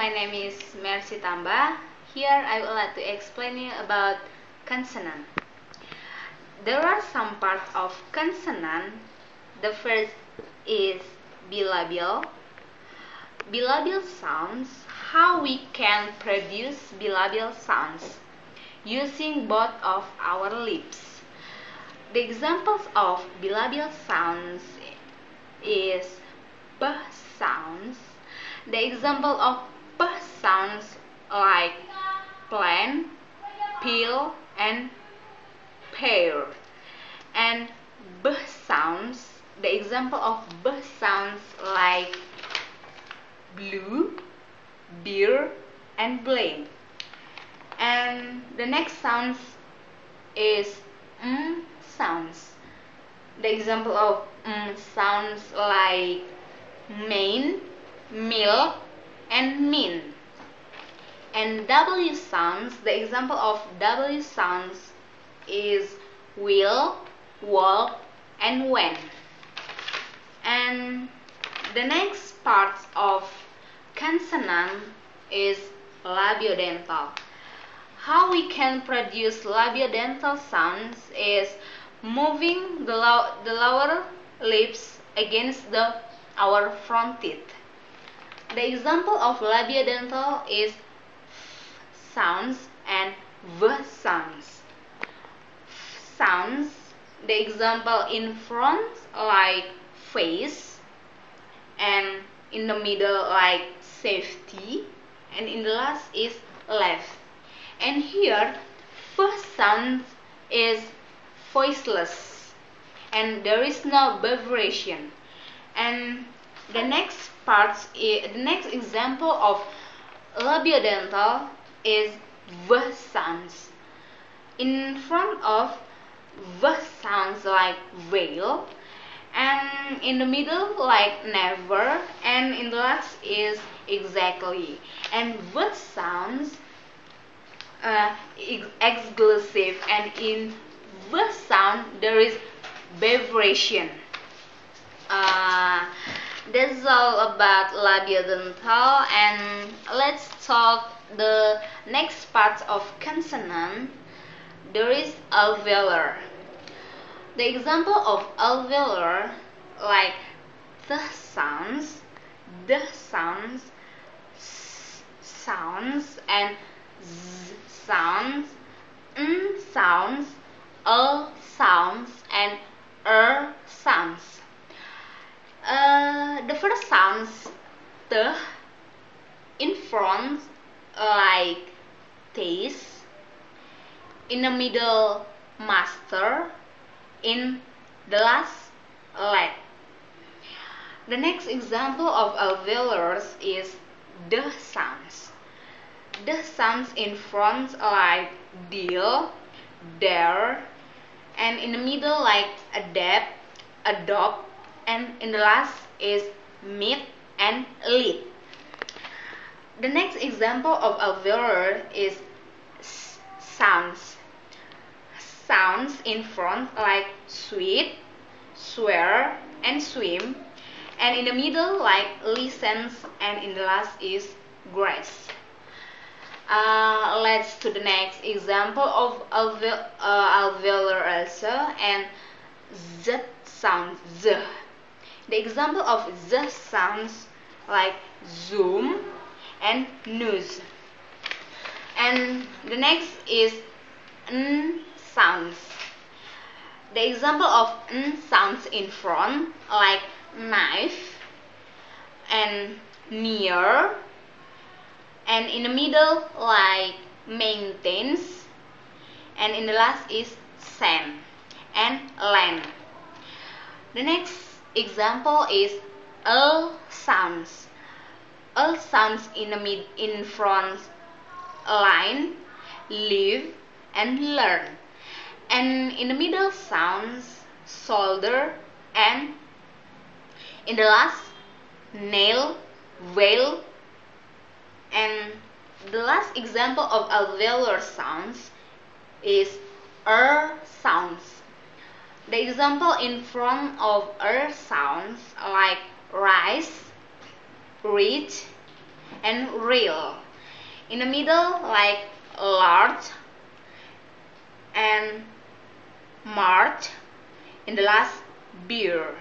my name is Tamba. Here I would like to explain you about consonant. There are some parts of consonant. The first is bilabial. Bilabial sounds. How we can produce bilabial sounds using both of our lips. The examples of bilabial sounds is b sounds. The example of p sounds like plan, peel, and pear. And b sounds. The example of b sounds like blue, beer, and blame. And the next sounds is sounds. The example of sounds like main, milk, and mean. And W sounds, the example of W sounds is will, walk, and when. And the next part of consonant is labiodental. How we can produce labiodental sounds is moving the lower lips against our front teeth. The example of labiodental is f sounds and v sounds. F sounds, the example in front like face, and in the middle like safety, and in the last is left. And here first sound is voiceless and there is no vibration. And the next example of labiodental is v sounds. In front of v sounds like veil, and in the middle like never, and in the last is exactly. And v sounds exclusive, and in v sound there is vibration. That's all about labiodental, and let's talk the next part of consonant. There is alveolar. The example of alveolar like the sounds, sounds, and z sounds, n sounds, sounds, and sounds. The first sounds the in front like taste, in the middle master, in the last leg. The next example of alveolars is the sounds. The sounds in front like deal, dare, and in the middle like adapt, adopt, and in the last is meet and lead. The next example of alveolar is sounds. Sounds in front like sweet, swear, and swim, and in the middle like listens, and in the last is grace. Let's to the next example of alveolar also, and z sound z. The example of z sounds like zoom and news. And the next is n sounds. The example of n sounds in front like knife and near, and in the middle like maintains, and in the last is sand and land. The next example is sounds. Sounds in front line, live, and learn, and in the middle sounds shoulder, and in the last nail, veil. And the last example of alveolar sounds is sounds. The example in front of sounds like rise, reach, and real. In the middle, like large and march. In the last, beer.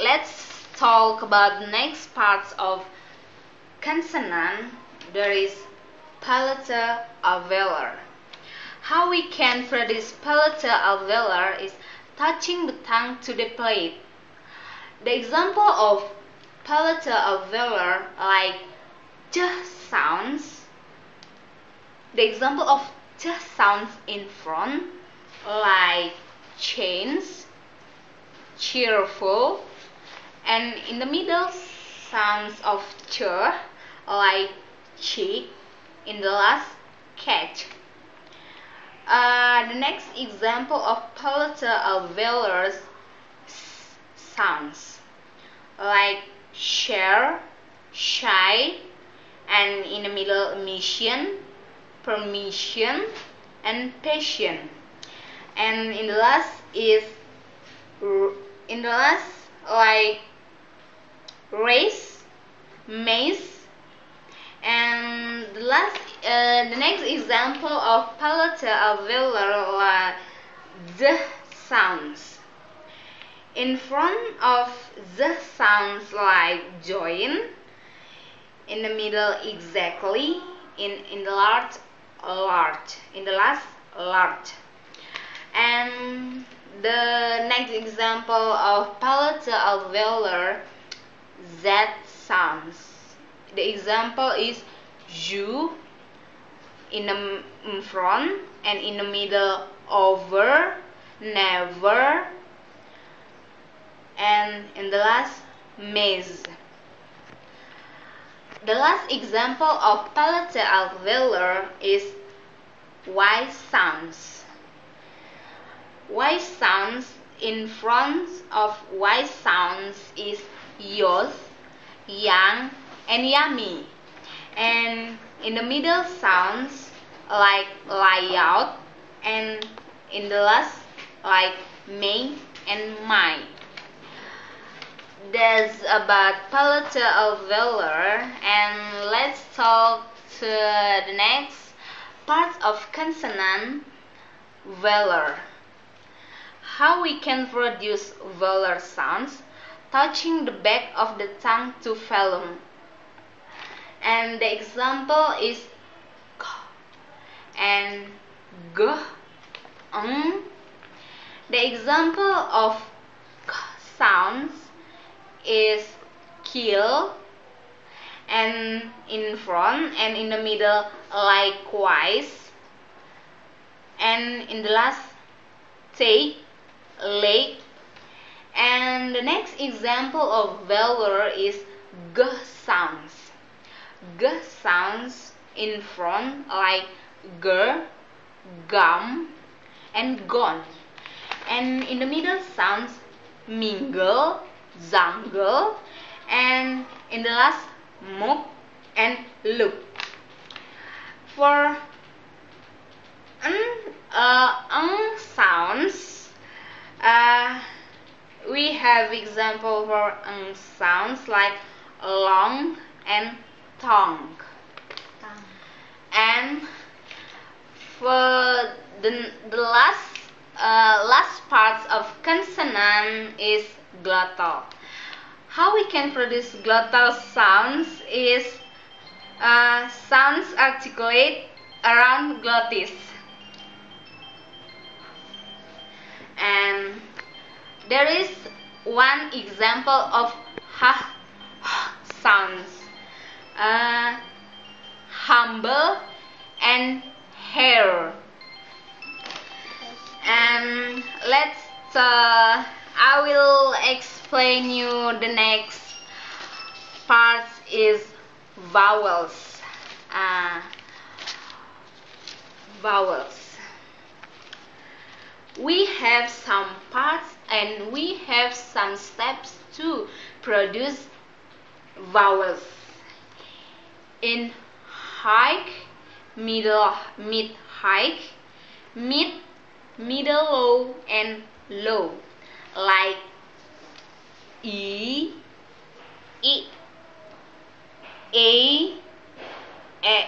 Let's talk about the next parts of consonant. There is palatal alveolar. How we can produce palatal alveolar is touching the tongue to the plate. The example of palatal alveolar like ch sounds. The example of ch sounds in front like chains, cheerful, and in the middle sounds of ch like cheek, in the last catch. The next example of palatal alveolar sounds like share, shy, and in the middle mission, permission, and passion. And in the last like race, maze. And the next example of palatal alveolar are the sounds. In front of the sounds like join, in the middle exactly, in the large, in the last, large. And the next example of palatal alveolar Z sounds. The example is you, in the front, and in the middle over, never, and in the last maze. The last example of palatal alveolar is Y sounds. Y sounds, in front of Y sounds is youth, young, and yummy. And in the middle sounds like layout, and in the last like may and my. That's about palatal alveolar, and let's talk to the next part of consonant, velar. How we can produce velar sounds touching the back of the tongue to velum. And the example is k and g, ng. The example of k sounds is kill, and in front and in the middle likewise, and in the last take, leg. And the next example of velar is g sounds. G sounds in front like ger, gum, and gone. And in the middle sounds mingle, jungle, and in the last muk and look. For sounds, we have example for sounds like long and tongue. And for the last parts of consonant is glottal. How we can produce glottal sounds is sounds articulate around glottis. And there is one example of ha sounds, humble and hair. And I will explain you the next part is vowels. Vowels. We have some parts and we have some steps to produce vowels. In high, middle, mid-high, mid, middle low, and low, like e, A, E, E.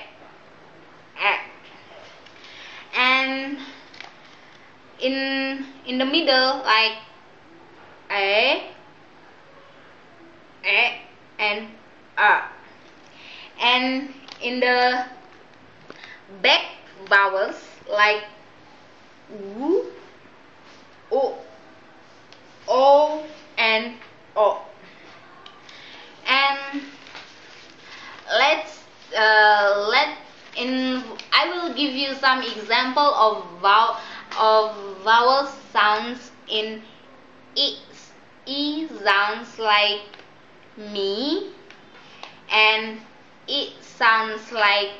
And in the middle, like A, E, and A. And in the back vowels, like W, O, O, and O. And I will give you some example of vowel sounds in E. E sounds like me, and it sounds like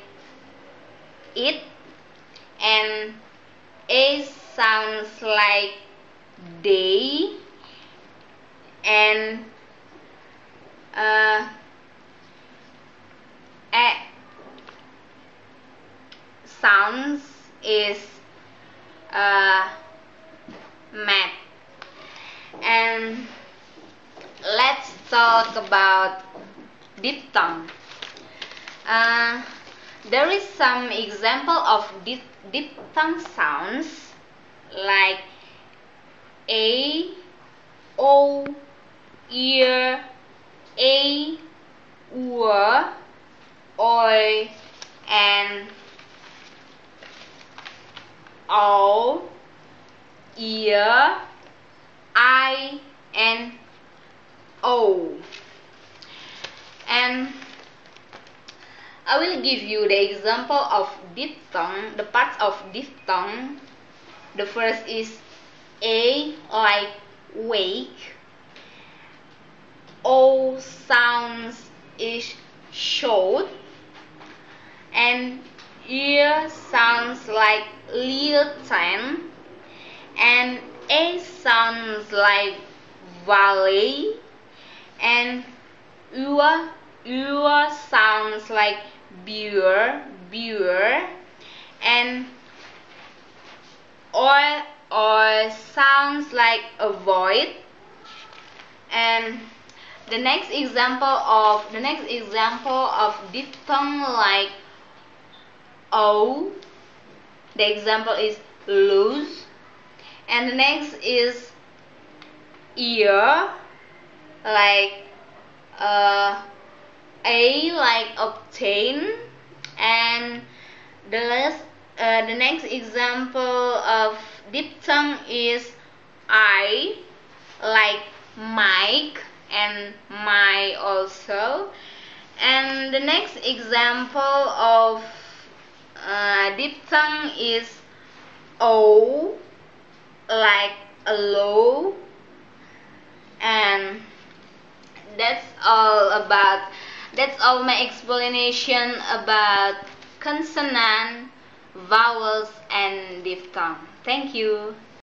it, and A sounds like they, and A sounds is mat. And let's talk about diphthong. There is some example of diphthong sounds like A, O, ear, A, U, oi, and O, ear, I, and O. And I will give you the example of diphthong, the parts of diphthong. The first is A, like wake. O sounds is short. And ear sounds like listen. And A sounds like valley. And U sounds like beer. And O sounds like avoid. And the next example of diphthong like O, the example is lose. And the next is ear, like A, like obtain. And the next example of diphthong is I, like Mike and my also. And the next example of diphthong is O, like allow. And that's all my explanation about consonant, vowels, and diphthong. Thank you.